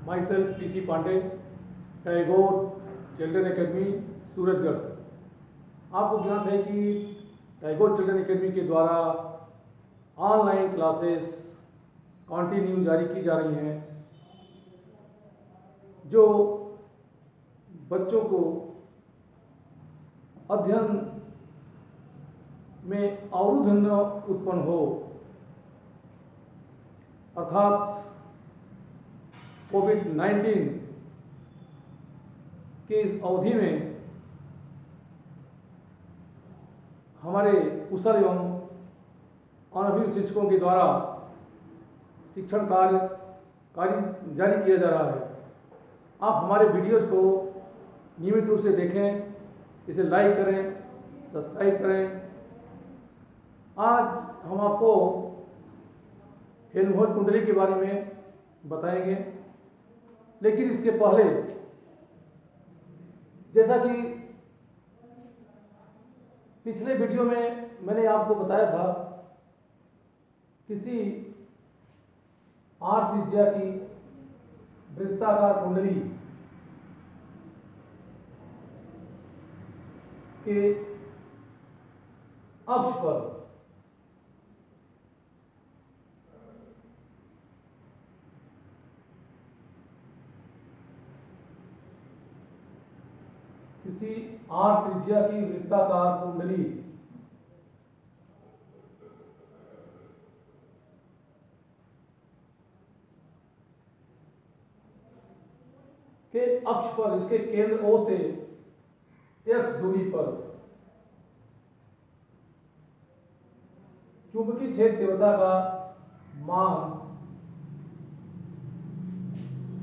myself PC Pandey, Tagore Children Academy Surajgarh. आपको ज्ञात है कि टैगोर चिल्ड्रन एकेडमी के द्वारा ऑनलाइन क्लासेस कंटिन्यू जारी की जा रही हैं, जो बच्चों को अध्ययन में अवरुद्ध न उत्पन्न हो, अर्थात कोविड-19 के इस अवधि में हमारे कुशल एवं अनुभवी शिक्षकों के द्वारा शिक्षण कार्य जारी किया जा रहा है। आप हमारे वीडियोज़ को नियमित रूप से देखें, इसे लाइक करें, सब्सक्राइब करें। आज हम आपको हेल्महोल्ट्ज़ कुंडली के बारे में बताएंगे, लेकिन इसके पहले जैसा कि पिछले वीडियो में मैंने आपको बताया था, किसी 8 त्रिज्या की वृत्ताकार कुंडली के अक्ष पर किसी 8 त्रिज्या की वृत्ताकार कुंडली के अक्ष पर, इसके केंद्र O से x दूरी पर चुंबकीय क्षेत्र तीव्रता का मान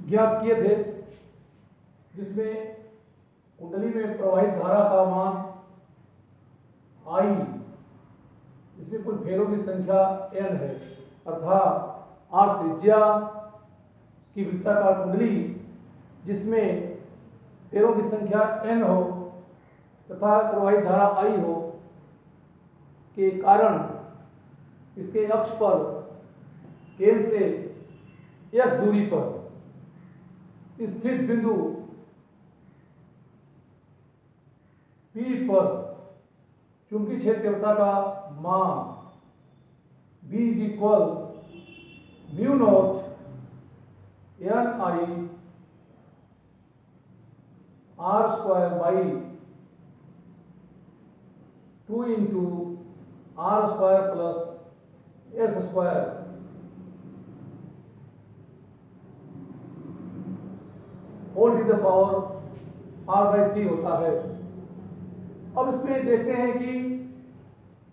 ज्ञात किए थे, जिसमें कुंडली में प्रवाहित धारा का मान I, इसमें कुल फेरों की संख्या n है, अर्थात 8 त्रिज्या की वृत्ताकार कुंडली जिसमें फेरों की संख्या n हो तथा प्रवाहित धारा I हो के कारण इसके अक्ष पर केंद्र से x दूरी पर स्थित बिंदु P पर चुंबकीय क्षेत्र तीव्रता का मान B = μ0 Ni r² / 2 × r² + s² whole to the power r/3 होता है। अब इसमें देखते हैं कि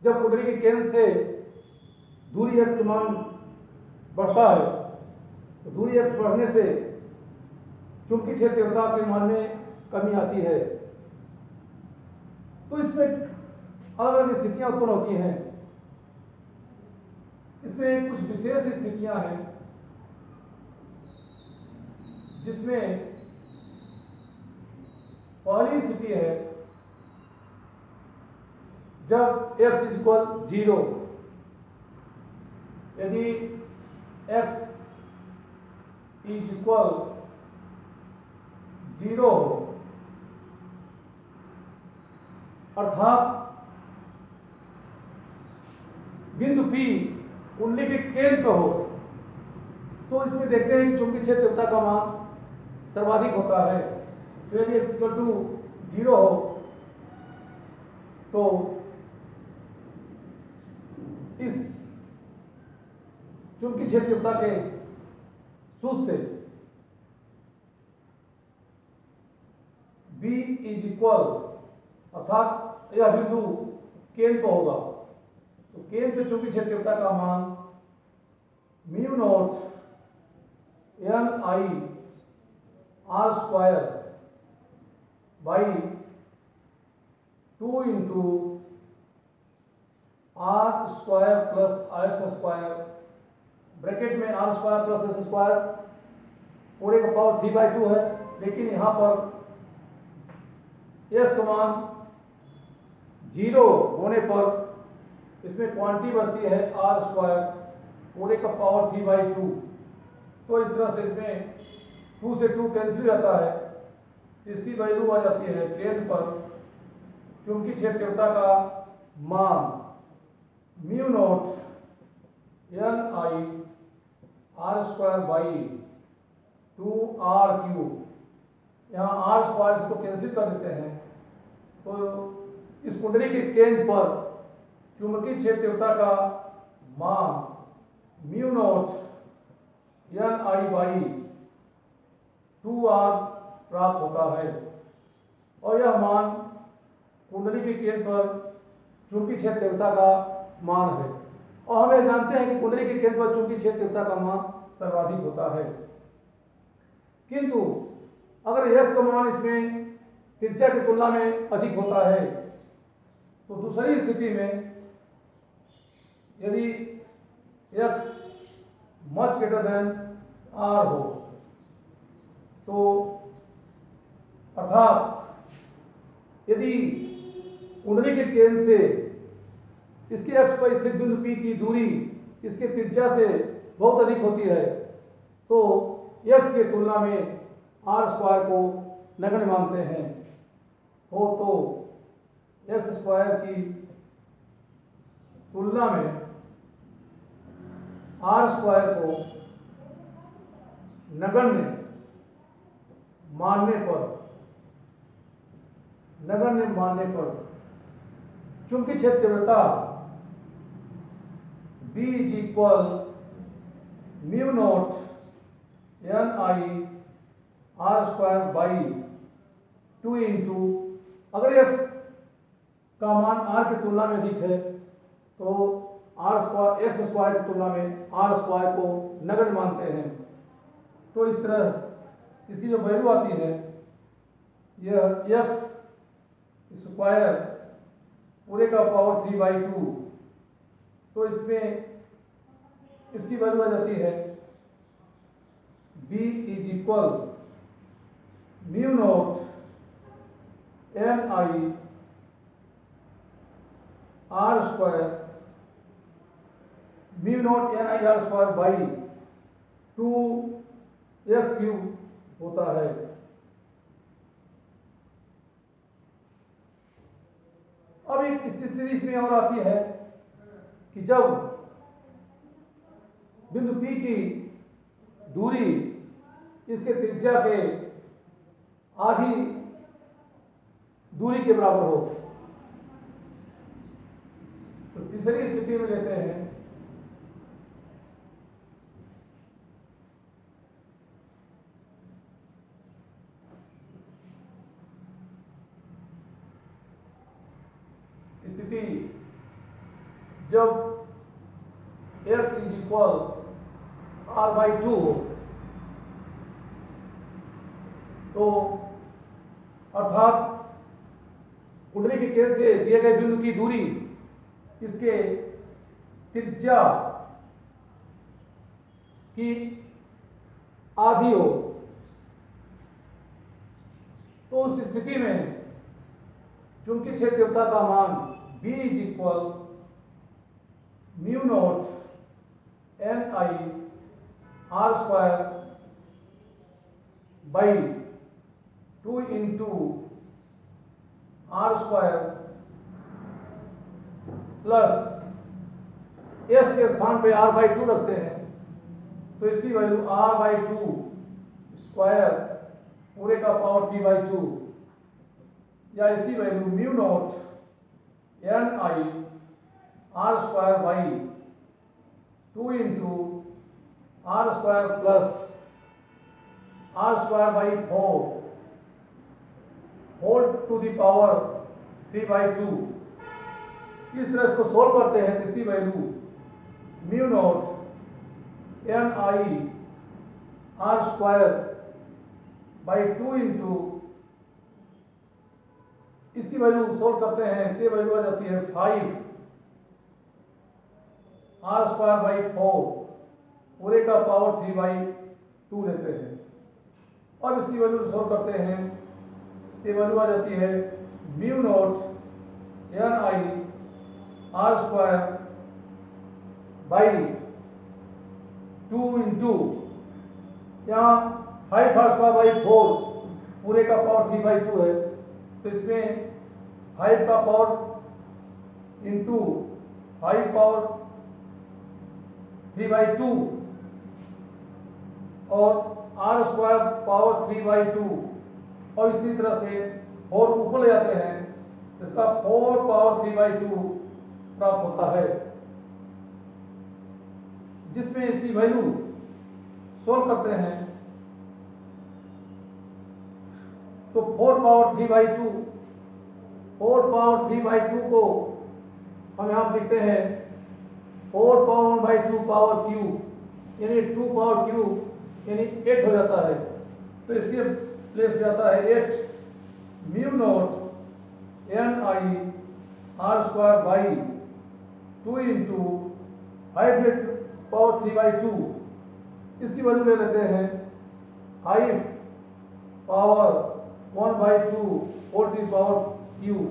जब कुंडली के केंद्र से दूरी x का मान बढ़ता है, तो दूरी x बढ़ने से चुंबकीय क्षेत्र तीव्रता के मान में कमी आती है। तो इसमें अलग अलग स्थितियां उत्पन्न होती हैं। इसमें कुछ विशेष स्थितियां हैं, जिसमें पहली स्थिति है जब x = 0, यदि x = 0 हो, अर्थात बिंदु P कुंडली के केंद्र पर हो, तो इसमें देखते हैं कि चुंबकीय क्षेत्र तीव्रता का मान सर्वाधिक होता है। तो यदि x = 0 हो तो इस चुंबकीय क्षेत्र तीव्रता के सूत्र से B = अर्थात यह बिंदु केंद्र पर होगा, तो केंद्र पे चुंबकीय क्षेत्र तीव्रता का मान μ0 Ni r² / 2 × r² + s², bracket में r² + s² पूरे का पावर 3/2 है, लेकिन यहाँ पर s का मान 0 होने पर इसमें क्वांटिटी बचती है r² पूरे का पावर 3/2। तो इस तरह से इसमें 2 से 2 कैंसिल जाता है, इसकी वैल्यू आ जाती है केंद्र पर चुंबकीय क्षेत्र तीव्रता का मान mu nought n i r square by 2r³। यहाँ आर स्क्वायर को कैंसिल कर देते हैं, तो इस कुंडली के केंद्र पर चुंबकीय क्षेत्र तीव्रता का मान mu nought n I by 2r प्राप्त होता है। और यह मान कुंडली के केंद्र पर चुंबकीय क्षेत्र तीव्रता का मान है। और हम यह जानते हैं कि कुंडली के केंद्र पर चुंबकीय क्षेत्र तीव्रता का मान सर्वाधिक होता है। किंतु अगर यक्स का मान इसमें त्रिज्या की तुलना में अधिक होता है, तो दूसरी स्थिति में यदि x much greater than r हो, तो अर्थात यदि कुंडली के केंद्र से इसके अक्ष पर स्थित बिंदु P की दूरी इसके त्रिज्या से बहुत अधिक होती है, तो x के तुलना में आर स्क्वायर को नगण्य मानते हैं। तो एक्स स्क्वायर की तुलना में आर स्क्वायर को नगण्य मानने पर चुंबकीय क्षेत्र तीव्रता B is equal mu nought n i r square by 2 into, अगर यह का मान आर की तुलना में अधिक है तो आर स्क्वायर एक्स स्क्वायर की तुलना में आर स्क्वायर को नगण्य मानते हैं। तो इस तरह इसकी जो वैल्यू आती है, यह एक्स स्क्वायर पूरे का पावर 3/2, तो इसमें इसकी वैल्यू आ जाती है b is equal mu nought n i r square by 2x³ होता है। अब एक स्थिति इसमें और आती है कि जब बिंदु P की दूरी इसके त्रिज्या के आधी दूरी के बराबर हो, तो तीसरी स्थिति में लेते हैं स्थिति जब x इज इक्वल r/2 हो, तो अर्थात कुंडली के केंद्र से दिए गए बिंदु की दूरी इसके त्रिज्या की आधी हो, तो उस स्थिति में चुंबकीय क्षेत्र तीव्रता का मान B is equal mu nought n i r square by 2 into r square plus s के स्थान पे r/2 रखते हैं, तो इसकी वैल्यू r/2 स्क्वायर पूरे का पावर 3/2, या इसकी value mu nought n i r square by 2 into r square plus r square by 4 whole to the power 3/2। इस तरह इसको सोल्व करते हैं, तो इसकी value mu nought n i r square by 2 into, इसकी वैल्यू सोल्व करते हैं तो वैल्यू आ जाती है 5 आर स्क्वायर बाई 4 पूरे का पावर 3/2 लेते हैं। और इसकी वैल्यू सोल्व करते हैं तो वैल्यू आ जाती है mu nought n i r square by 2 into, यहाँ 5r² / 4 पूरे का पावर 3/2 है, तो इसमें 5 का पावर इंटू 5 पावर 3/2 और r² पावर 3/2 और इसी तरह से 4 ऊपर ले जाते हैं, इसका 4 पावर 3/2 प्राप्त होता है, जिसमें इसकी वैल्यू सोल्व करते हैं तो 4 पावर 3/2 को हम यहाँ लिखते हैं 4 पावर 1/2 पावर क्यूब यानी 2 पावर क्यूब यानी 8 हो जाता है, तो इसके प्लेस जाता है 8 mu naught Ni r² / 2 into 5 power 3/2, इसकी वैल्यू ले लेते हैं 5 पावर 1/2 4 पावर क्यूब,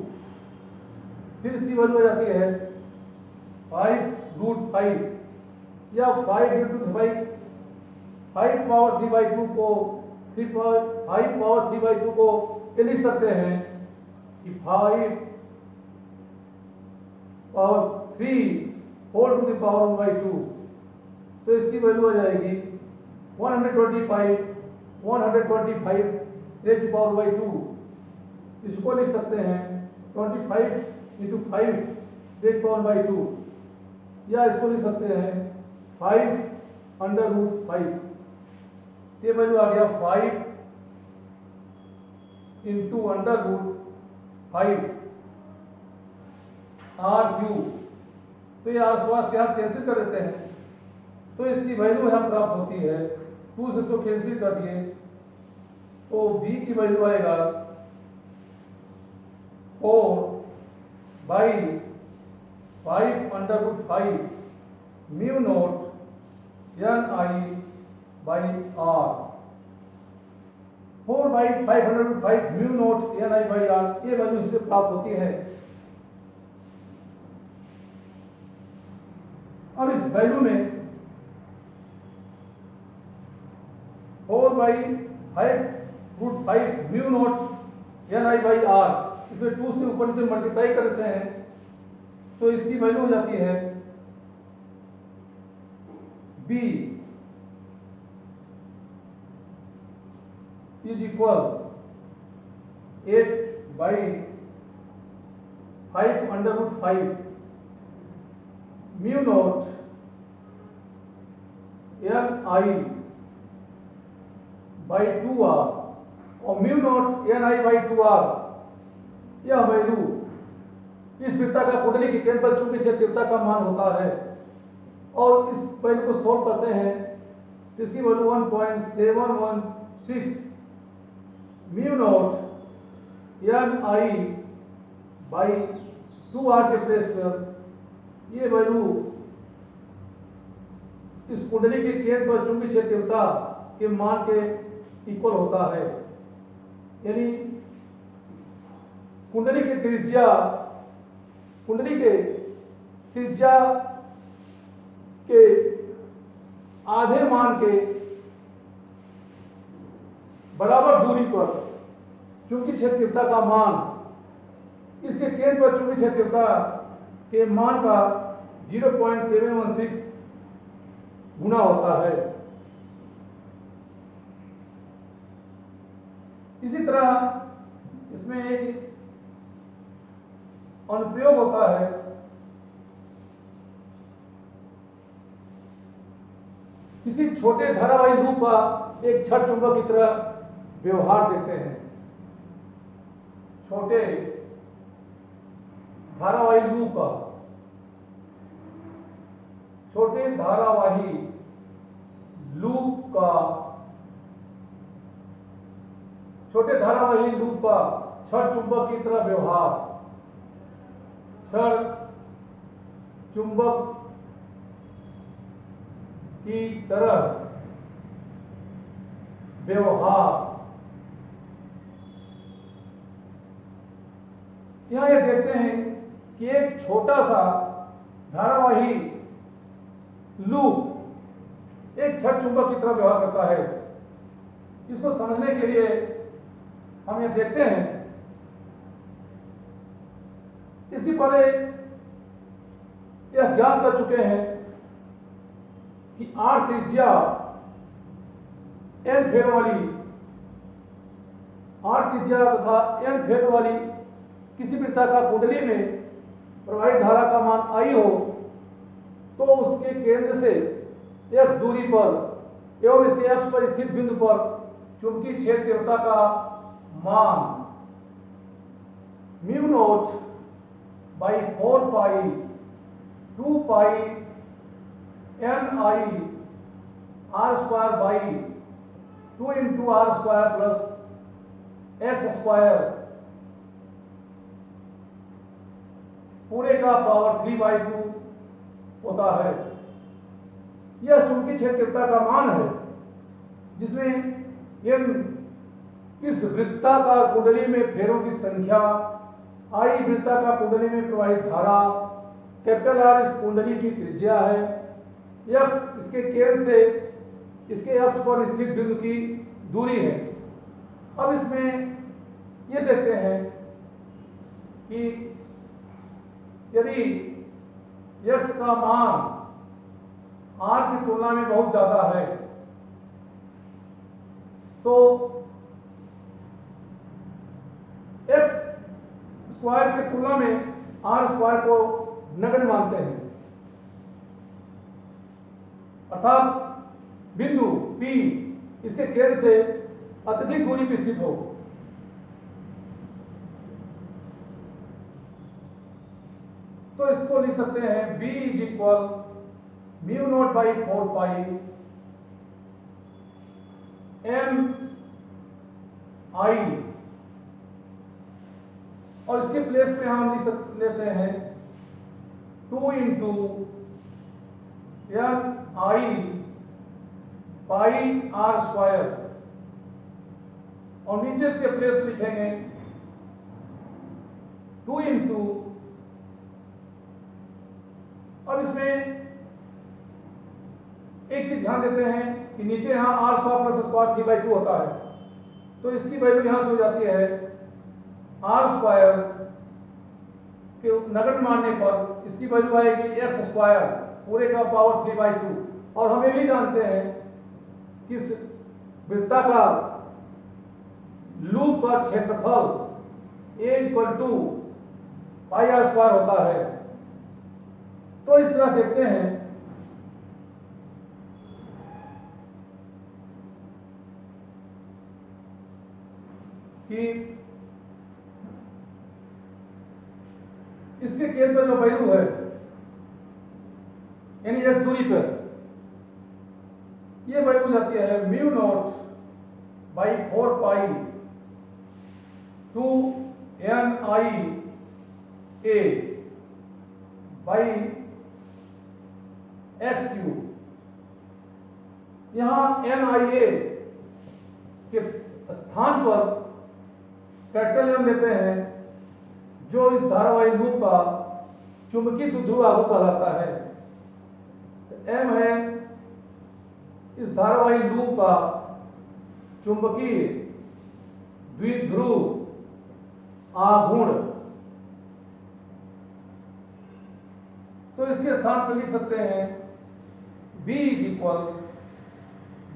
फिर इसकी वैल्यू आ जाती है 5√5 या 5 पावर 3/2 को 5 पावर 3/2 को ये लिख सकते हैं कि 5 पावर 3 4 पावर 1/2, तो इसकी वैल्यू आ जाएगी 125 रेज़ टू पावर 2, इसको लिख सकते हैं 25 इंटू 5 रेज़ टू पावर 2, या इसको लिख सकते हैं 5√5, ये वैल्यू आ गया 5 इंटू √5 r³, तो ये आसपास के यहाँ कैंसिल कर देते हैं, तो इसकी वैल्यू यहाँ प्राप्त होती है 2 से इसको कैंसिल कर दिए तो b की वैल्यू आएगा 4/5√5 mu naught Ni/r, 4/505 mu naught Ni/r, ये वैल्यू इससे प्राप्त होती है। अब इस वैल्यू में 4/5√5 म्यू नॉट Ni/r, इसमें 2 से ऊपर नीचे मल्टीप्लाई करते हैं तो इसकी वैल्यू हो जाती है b is equal 8/5√5 mu naught Ni/2r, और म्यू नॉट Ni/2r यह वैल्यू इस वृत्ता का कुंडली की केंद्र पर चुंबकीय क्षेत्रता का मान होता है, और इस वैल्यू को सोल्व करते हैं तो इसकी वैल्यू 1.716 म्यू नॉट Ni/2r के प्लेस पर ये वैल्यू इस कुंडली के केंद्र पर चुंबकीय क्षेत्रता के मान के इक्वल होता है, यानी कुंडली के त्रिज्या के आधे मान के बराबर दूरी पर चुंबकीय क्षेत्रता का मान इसके केंद्र पर चुंबकीय क्षेत्रता के मान का 0.716 गुना होता है। इसी तरह इसमें एक अनुप्रयोग होता है, किसी छोटे धारावाही लूप का एक छड़ चुंबक की तरह व्यवहार देते हैं। छोटे धारावाही लूप का छड़ चुंबक की तरह व्यवहार, छड़ चुंबक की तरह व्यवहार, यहां ये देखते हैं कि एक छोटा सा धारावाही लूप एक छड़ चुंबक की तरह व्यवहार करता है। इसको समझने के लिए हम ये देखते हैं, इसकी पहले यह ज्ञात कर चुके हैं कि आर त्रिज्या एन फेर वाली आर त्रिज्या तथा एन फेर वाली किसी वृत्ताकार कुंडली में प्रवाहित धारा का मान आई हो तो उसके केंद्र से x दूरी पर एवं इसके अक्ष पर स्थित बिंदु पर चुंबकीय क्षेत्र तीव्रता का मान mu not by 4 pi 2 pi n i r square by 2 into r square plus x square पूरे का पावर 3/2 होता है। यह चुंबकीय क्षेत्र तीव्रता का मान है जिसमें इस वृत्ताकार कुंडली में फेरों की संख्या, आई वृत्ताकार कुंडली में प्रवाहित धारा, कैपिटल आर इस कुंडली की त्रिज्या है, एक्स इसके केंद्र से इसके अक्ष पर स्थित बिंदु की दूरी है। अब इसमें ये देखते हैं कि यदि x का मान r की तुलना में बहुत ज्यादा है तो x स्क्वायर की तुलना में r स्क्वायर को नगण्य मानते हैं, अर्थात बिंदु P इसके केंद्र से अत्यधिक दूरी पर स्थित हो। तो इसको लिख सकते हैं B is equal mu not by 4 pi M I, और इसके प्लेस पे हम लिख लेते हैं 2 into N I pi R square, और नीचे इसके प्लेस पे लिखेंगे 2 इंटू, अब इसमें एक चीज ध्यान देते हैं कि नीचे यहां आर स्क्वायर प्लस स्क्वायर 3/2 होता है, तो इसकी वैल्यू यहां से हो जाती है आर स्क्वायर के नगण्य मानने पर इसकी वैल्यू आएगी एक्स स्क्वायर पूरे का पावर 3/2, और हम ये भी जानते हैं कि इस वृत्ताकार लूप का क्षेत्रफल A equal to pi R square होता है। तो इस तरह देखते हैं कि इसके केंद्र पर जो वैल्यू है यानी एक्स दूरी पर, ये वैल्यू जाती है mu not by 4 pi 2 n i a by x q. यहां एन आई ए के स्थान पर कैपिटल एम लेते हैं जो इस धारावाही लूप का चुंबकीय द्विध्रुव आघूर्ण कहलाता है। तो एम है इस धारावाही लूप का चुंबकीय द्विध्रुव आघूर्ण, तो इसके स्थान पर लिख सकते हैं B is equal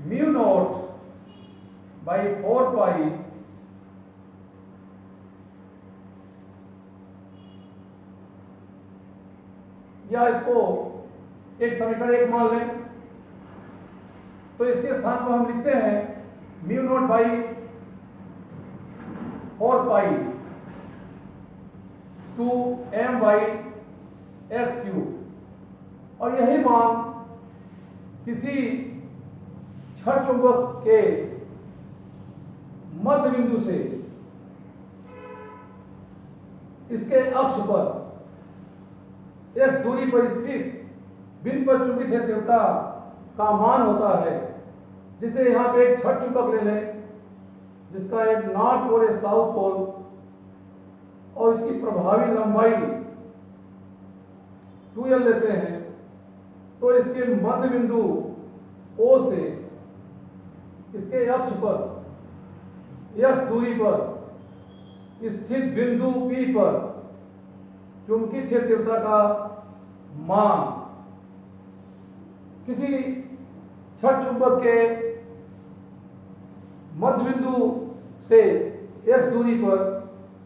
mu not by 4 पाई या इसको एक समीकरण एक मान लें तो इसके स्थान पर हम लिखते हैं mu not by 4 pi 2 m by x q, और यही मान किसी छड़ चुंबक के मध्य बिंदु से इसके अक्ष पर एक्स दूरी पर स्थित बिंदु पर चुंबकीय क्षेत्र तीव्रता का मान होता है। जिसे यहाँ पे एक छड़ चुंबक ले लें जिसका एक नॉर्थ पोल है साउथ पोल, और इसकी प्रभावी लंबाई 2l लेते हैं, तो इसके मध्य बिंदु O से इसके अक्ष पर x दूरी पर स्थित बिंदु P पर चुंबकीय क्षेत्र तीव्रता का मान किसी छड़ चुंबक के मध्य बिंदु से x दूरी पर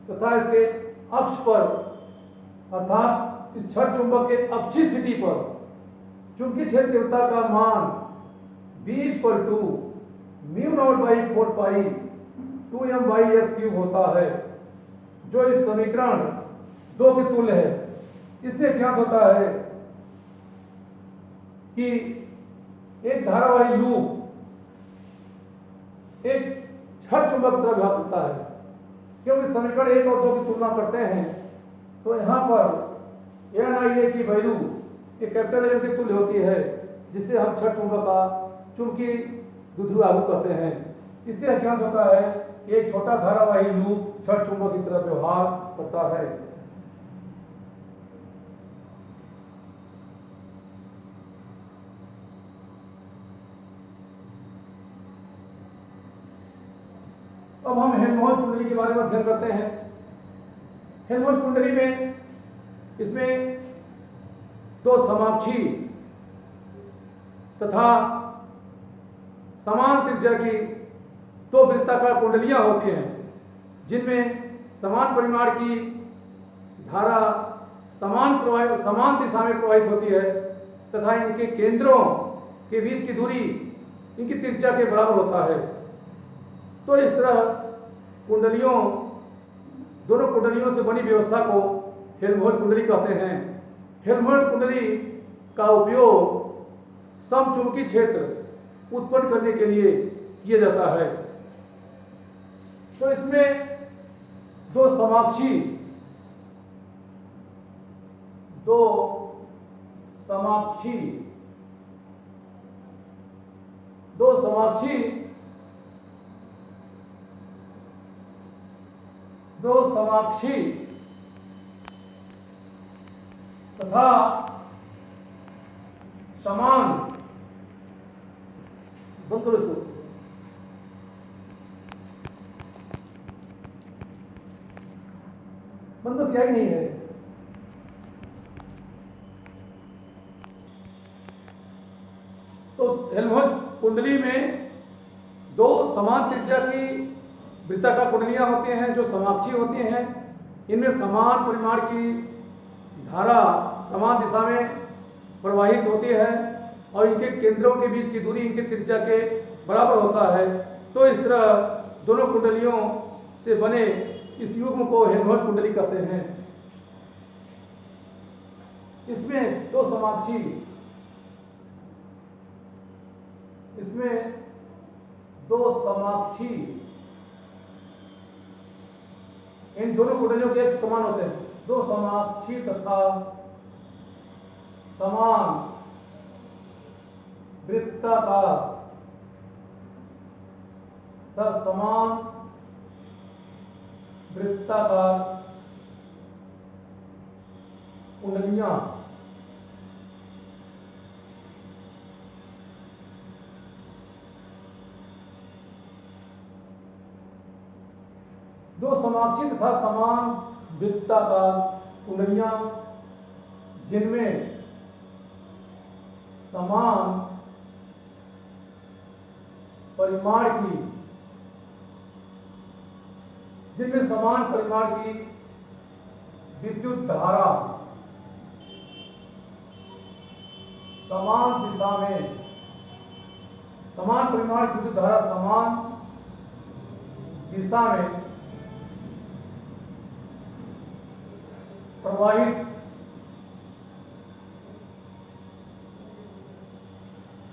तथा इसके अक्ष पर अर्थात इस छड़ चुंबक के अक्षीय स्थिति पर चुंबकीय क्षेत्र तीव्रता का मान B = μ0/4π 2m/x³ होता है, जो इस समीकरण 2 के तुल्य है। इससे ज्ञात होता है कि एक धारावाही लूप एक छड़ चुंबक की तरह व्यवहार करता है। क्योंकि समीकरण 1 और 2 की तुलना करते हैं तो यहाँ पर NIA की वैल्यू एक कैपिटल M के तुल्य होती है, जिसे हम छड़ चुंबक का चुंबकीय द्विध्रुव आघूर्ण कहते हैं। इससे ज्ञात होता है कि एक छोटा धारावाही लूप छड़ चुंबक की तरह व्यवहार करता है। अब हम हेल्महोल्ट्ज कुंडली के बारे में अध्ययन करते हैं। हेल्महोल्ट्ज कुंडली में इसमें दो समाक्षी तथा समान त्रिज्या की दो वृत्ताकार कुंडलियां होती हैं, जिनमें समान परिमाण की धारा समान दिशा में प्रवाहित होती है तथा इनके केंद्रों के बीच की दूरी इनकी त्रिज्या के बराबर होता है। तो इस तरह दोनों कुंडलियों से बनी व्यवस्था को हेल्महोल्ट्ज कुंडली कहते हैं। हेल्महोल्ट्ज कुंडली का उपयोग समचुंबकीय क्षेत्र उत्पन्न करने के लिए किया जाता है। तो इसमें दो समाक्षी तथा समान बंद करो इसको बंद तो स्याही नहीं है। तो हेल्महोल्ट्ज कुंडली में दो समान त्रिज्या की वृत्ताकार कुंडलियां होती हैं जो समाक्षी होती हैं। इनमें समान परिमाण की धारा समान दिशा में प्रवाहित होती है और इनके केंद्रों के बीच की दूरी इनकी त्रिज्या के बराबर होता है। तो इस तरह दोनों कुंडलियों से बने इस युग्म को हेल्महोल्ट्ज कुंडली कहते हैं। इसमें दो समाक्षी इन दोनों कुंडलियों के एक समान होते हैं। दो समाक्षी तथा समान वृत्ताकार कुंडलियां दो समाक्षी तथा समान वृत्ताकार कुंडलियां जिनमें समान परिमाण की विद्युत धारा समान दिशा में समान परिमाण की विद्युत धारा समान दिशा में प्रवाहित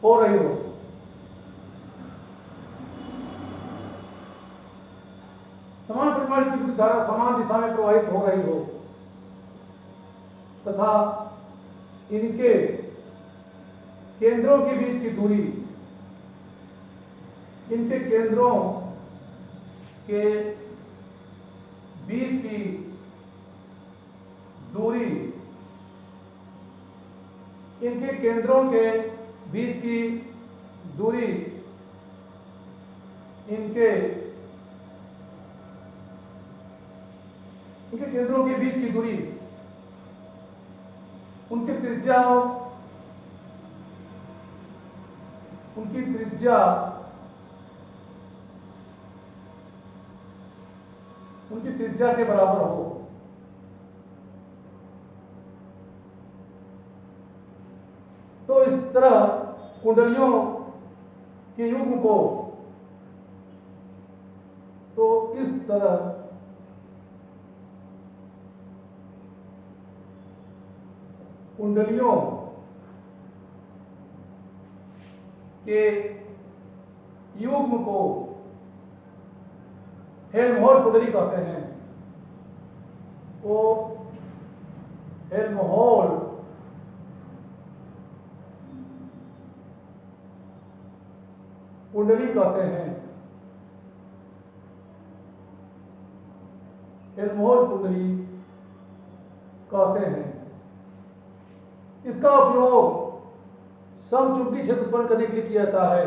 हो रही हो। समान परिमाण की विद्युत धारा समान दिशा में प्रवाहित हो रही हो तथा इनके केंद्रों के बीच की दूरी इनके केंद्रों के बीच की दूरी इनके केंद्रों के बीच की दूरी इनके इनके केंद्रों के बीच की दूरी, उनकी त्रिज्या के बराबर हो। तो इस तरह कुंडलियों के युग्म को, कुंडलियों के युग्म को हेल्महोल्ट्ज़ कुंडली कहते हैं। वो हेल्महोल्ट्ज़ कुंडली कहते हैं। हेल्महोल्ट्ज़ कुंडली कहते हैं। इसका उपयोग समचुंबकीय क्षेत्र उत्पन्न करने के लिए किया जाता है।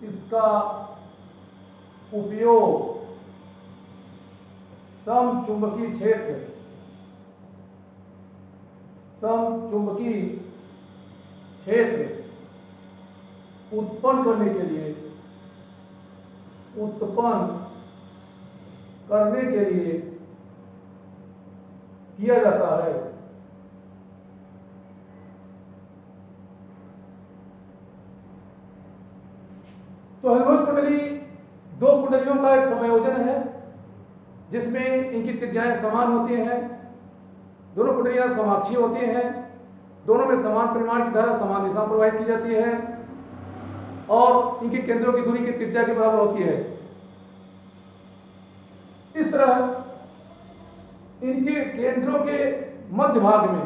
इसका उपयोग समचुंबकीय क्षेत्र उत्पन्न करने के लिए किया जाता है। तो हेल्महोल्ट्ज़ कुंडली दो कुंडलियों का एक संयोजन है, जिसमें इनकी त्रिज्याएं समान होती हैं। दोनों कुंडलियां समाक्षीय होती हैं। दोनों में समान परिमाण की धारा समान दिशा में प्रवाहित की जाती है और इनके केंद्रों की दूरी की त्रिज्या के बराबर होती है। इस तरह इनके केंद्रों के मध्य भाग में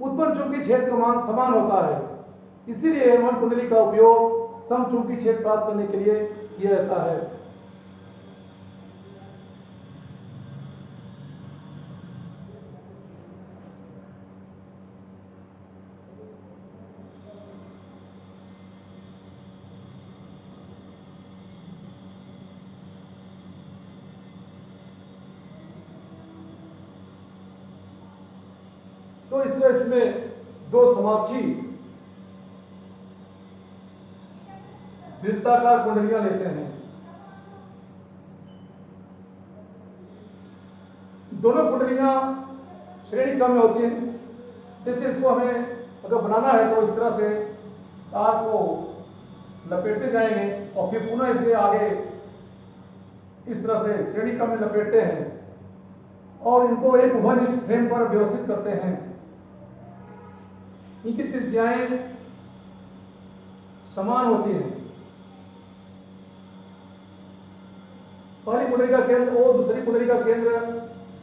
उत्पन्न चुंबकीय क्षेत्र का मान समान होता है। इसीलिए हेल्महोल्ट्ज़ कुंडली का उपयोग समचुंबकीय क्षेत्र प्राप्त करने के लिए किया जाता है। तो इस तरह इसमें दो समाक्षी वृत्ताकार कुंडलियां लेते हैं। दोनों कुंडलियां श्रेणी क्रम में होती हैं। जैसे इसको हमें अगर बनाना है तो इस तरह से तार को लपेटते जाएंगे और फिर पुनः इसे आगे इस तरह से श्रेणी क्रम में लपेटते हैं और इनको एक उभयनिष्ठ फ्रेम पर व्यवस्थित करते हैं। इनकी त्रिज्याएं समान होती हैं। पहली कुंडली का केंद्र O, दूसरी कुंडली का केंद्र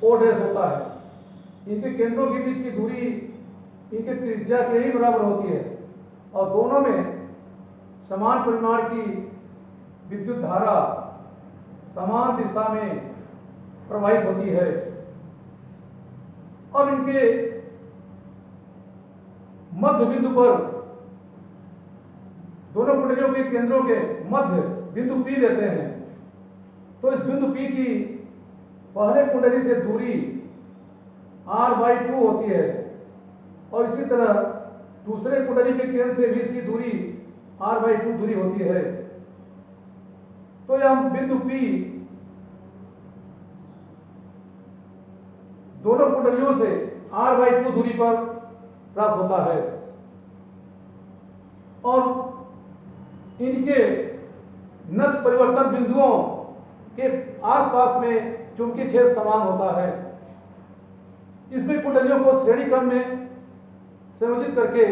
O' होता है। इनके केंद्रों के बीच की दूरी इनके त्रिज्या के ही बराबर होती है और दोनों में समान परिमाण की विद्युत धारा समान दिशा में प्रवाहित होती है। और इनके मध्य बिंदु पर दोनों कुंडलियों के केंद्रों के मध्य बिंदु P लेते हैं। तो इस बिंदु P की पहले कुंडली से दूरी r/2 होती है और इसी तरह दूसरे कुंडली के केंद्र से भी इसकी दूरी r/2 दूरी होती है। तो यह बिंदु P दोनों कुंडलियों से r/2 दूरी पर प्राप्त होता है और इनके नत परिवर्तन बिंदुओं के आसपास में चुंबकीय क्षेत्र समान होता है। इसमें कुंडलियों को श्रेणी क्रम में संयोजित करके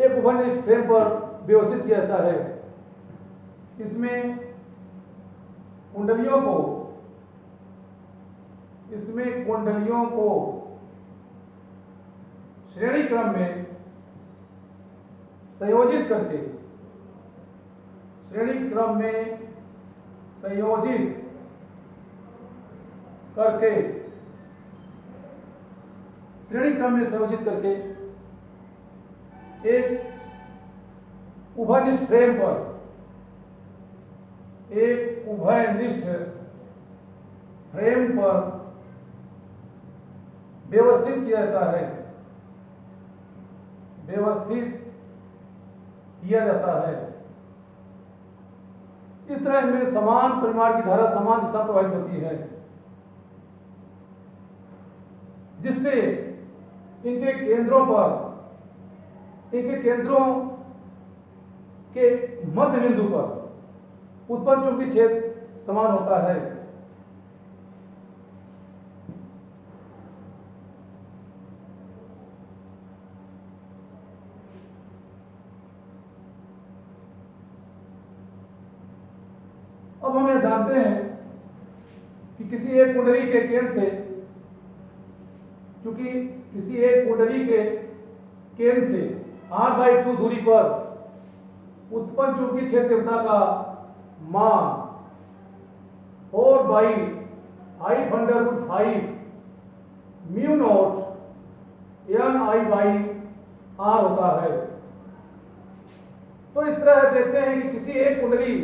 एक उभयनिष्ठ फ्रेम पर व्यवस्थित किया जाता है। इसमें कुंडलियों को श्रेणी क्रम में संयोजित करके श्रेणी क्रम में संयोजित करके एक उभयनिष्ठ फ्रेम पर व्यवस्थित किया जाता है, व्यवस्थित किया जाता है। इस तरह इनमें समान परिमाण की धारा समान दिशा प्रवाहित होती है, जिससे इनके केंद्रों पर, इनके केंद्रों के मध्य बिंदु पर उत्पन्न चुंबकीय क्षेत्र समान होता है। अब हम यह जानते हैं कि किसी एक कुंडली के केंद्र से, क्योंकि किसी एक कुंडली के केंद्र से r/2 दूरी पर उत्पन्न चुंबकीय क्षेत्र तीव्रता का मान 4/5/5 म्यू नॉट Ni/r होता है। तो इस तरह देखते हैं कि किसी एक कुंडली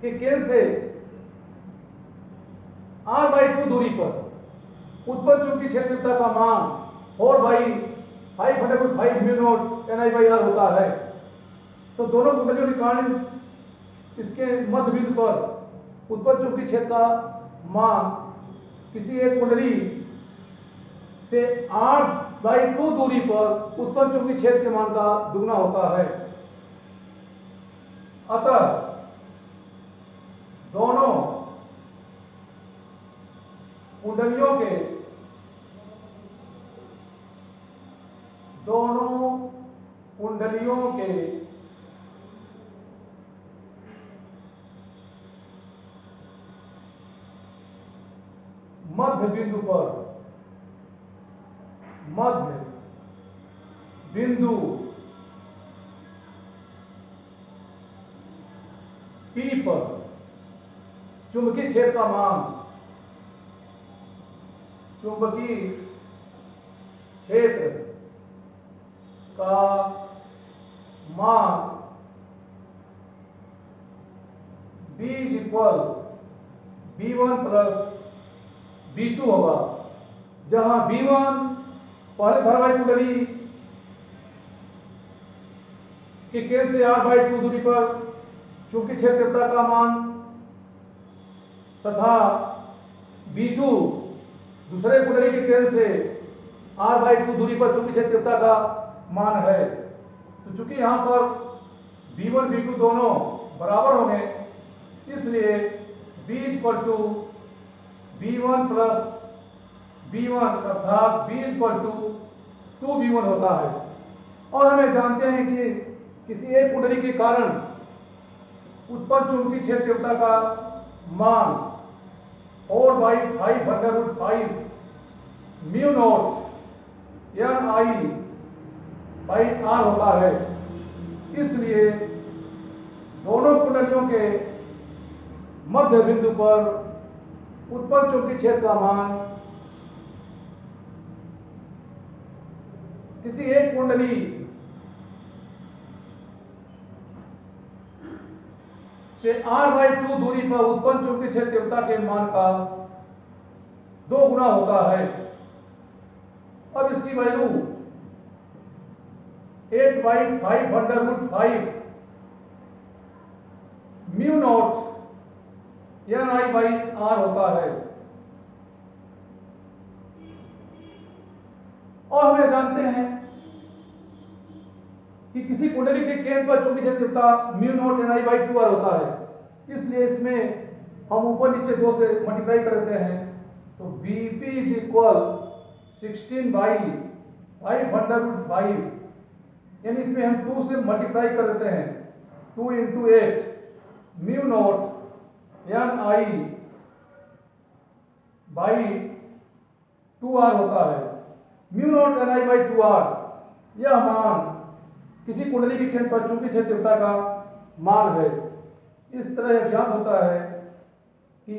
के केंद्र से r/2 दूरी पर उत्पन्न चुंबकीय क्षेत्र तीव्रता का मान 4/5/5 म्यू नॉट Ni/r होता है। तो दोनों कुंडलियों के कारण इसके मध्य बिंदु पर उत्पन्न चुंबकीय क्षेत्र का मान किसी एक कुंडली से r/2 दूरी पर उत्पन्न चुंबकीय क्षेत्र के मान का दुगना होता है। अतः दोनों कुंडलियों के मध्य बिंदु P पर चुंबकीय क्षेत्र का मान, चुंबकीय क्षेत्र का मान B = B1 + B2 होगा, जहां B1 पहले धारावाहिक कुंडली के केंद्र से r/2 दूरी पर चुंबकीय क्षेत्र तीव्रता का मान तथा B2 दूसरे कुंडली के केंद्र से r/2 दूरी पर चुंबकीय क्षेत्र तीव्रता का मान है। तो चूंकि यहां पर B1 B2 दोनों बराबर होंगे, इसलिए B = B1 + B1 अर्थात B = 2B1 होता है। और हमें जानते हैं कि किसी एक कुंडली के कारण उत्पन्न चुंबकीय क्षेत्र तीव्रता का मान 4/5/5 म्यू नॉट Ni/r होता है। इसलिए दोनों कुंडलियों के मध्य बिंदु पर उत्पन्न चुंबकीय क्षेत्र का मान किसी एक कुंडली से r/2 दूरी पर उत्पन्न चुंबकीय क्षेत्र तीव्रता के मान का 2 गुना होता है। अब इसकी वैल्यू 8/5/5 म्यू नॉट Ni/r होता है। और हमें जानते हैं कि किसी कुंडली के केंद्र पर चुंबकीय क्षेत्र तीव्रता म्यू नॉट Ni/2r होता है। इसलिए इसमें हम ऊपर नीचे 2 से मल्टीप्लाई कर देते हैं, तो Bp = 16/5/5, यानी इसमें हम 2 से मल्टीप्लाई कर देते हैं, 2 × 8 म्यू नॉट Ni/2r होता है। म्यू नॉट Ni/2r यह मान किसी कुंडली के केंद्र पर चुंबकीय क्षेत्र तीव्रता का मान है। इस तरह यह ज्ञात होता है कि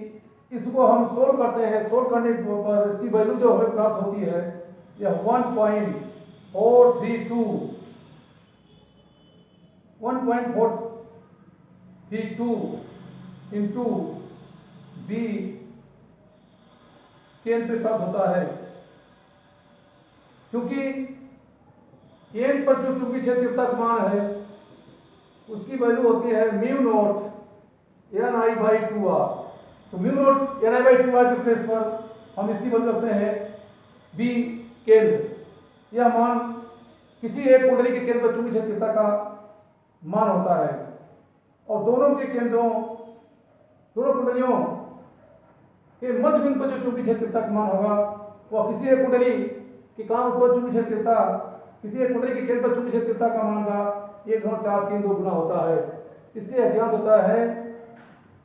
इसको हम सोल्व करते हैं, सोल्व करने पर इसकी वैल्यू जो हमें प्राप्त होती है यह 1.432 × B केंद्र पे प्राप्त होता है, क्योंकि केंद्र पर जो चुंबकीय क्षेत्र तीव्रता का मान है उसकी वैल्यू होती है म्यू नॉट Ni/2r। तो म्यू नॉट Ni/2r के प्लेस पर हम इसकी वैल्यू रखते हैं बी केंद्र। यह मान किसी एक कुंडली के केंद्र पर चुंबकीय क्षेत्र तीव्रता का मान होता है, और दोनों कुंडलियों के मध्य बिंदु पर जो चुंबकीय क्षेत्र तीव्रता का मान होगा वह किसी एक कुंडली के कहाँ पर चुंबकीय क्षेत्र तीव्रता, किसी एक कुंडली के केंद्र पर चुंबकीय क्षेत्र तीव्रता का मान का 1.432 गुना होता है। इससे यह ज्ञात होता है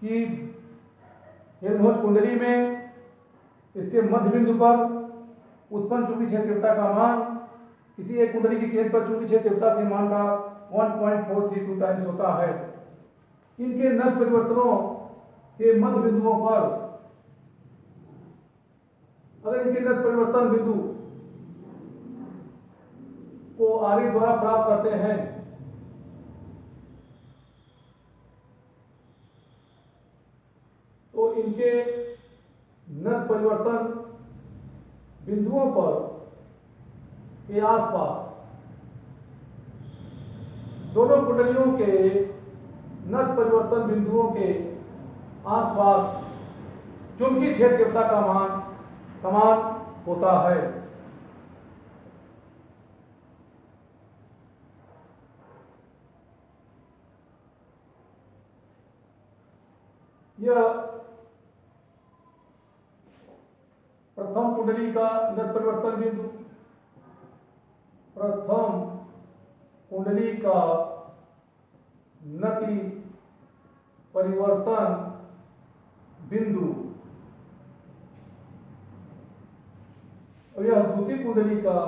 कि हेल्महोल्ट्ज कुंडली में इसके मध्य बिंदु पर उत्पन्न चुंबकीय क्षेत्र तीव्रता का मान किसी एक कुंडली के केंद्र पर चुंबकीय क्षेत्र तीव्रता के मान का 1.432 टाइम्स होता है। इनके नस परिवर्तनों के मध्य बिंदुओं पर अगर इनके नस परिवर्तन बिंदु को आरी द्वारा प्राप्त करते हैं तो इनके नस परिवर्तन बिंदुओं पर के आसपास दोनों कुंडलियों के नस परिवर्तन बिंदुओं के आसपास चुंबकीय क्षेत्र तीव्रता का मान समान होता है। यह प्रथम कुंडली का नस परिवर्तन बिंदु, प्रथम कुंडली का नति परिवर्तन बिंदु, और यह द्वितीय कुंडली का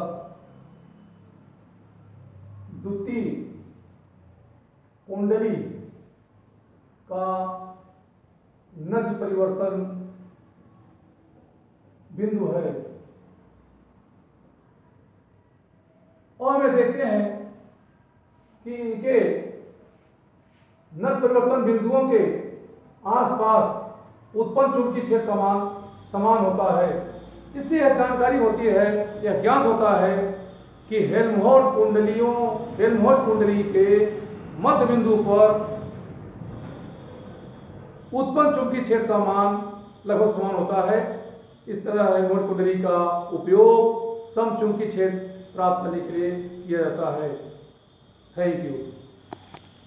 नति परिवर्तन बिंदु है। और हमें देखते हैं कि इनके नति परिवर्तन बिंदुओं के आसपास उत्पन्न चुंबकीय क्षेत्र का मान समान होता है। इससे यह जानकारी होती है, यह ज्ञात होता है कि हेल्महोल्ट्ज कुंडली के मध्य बिंदु पर उत्पन्न चुंबकीय क्षेत्र का मान लगभग समान होता है। इस तरह हेल्महोल्ट्ज कुंडली का उपयोग समचुंबकीय क्षेत्र प्राप्त करने के लिए किया जाता है। Thank you.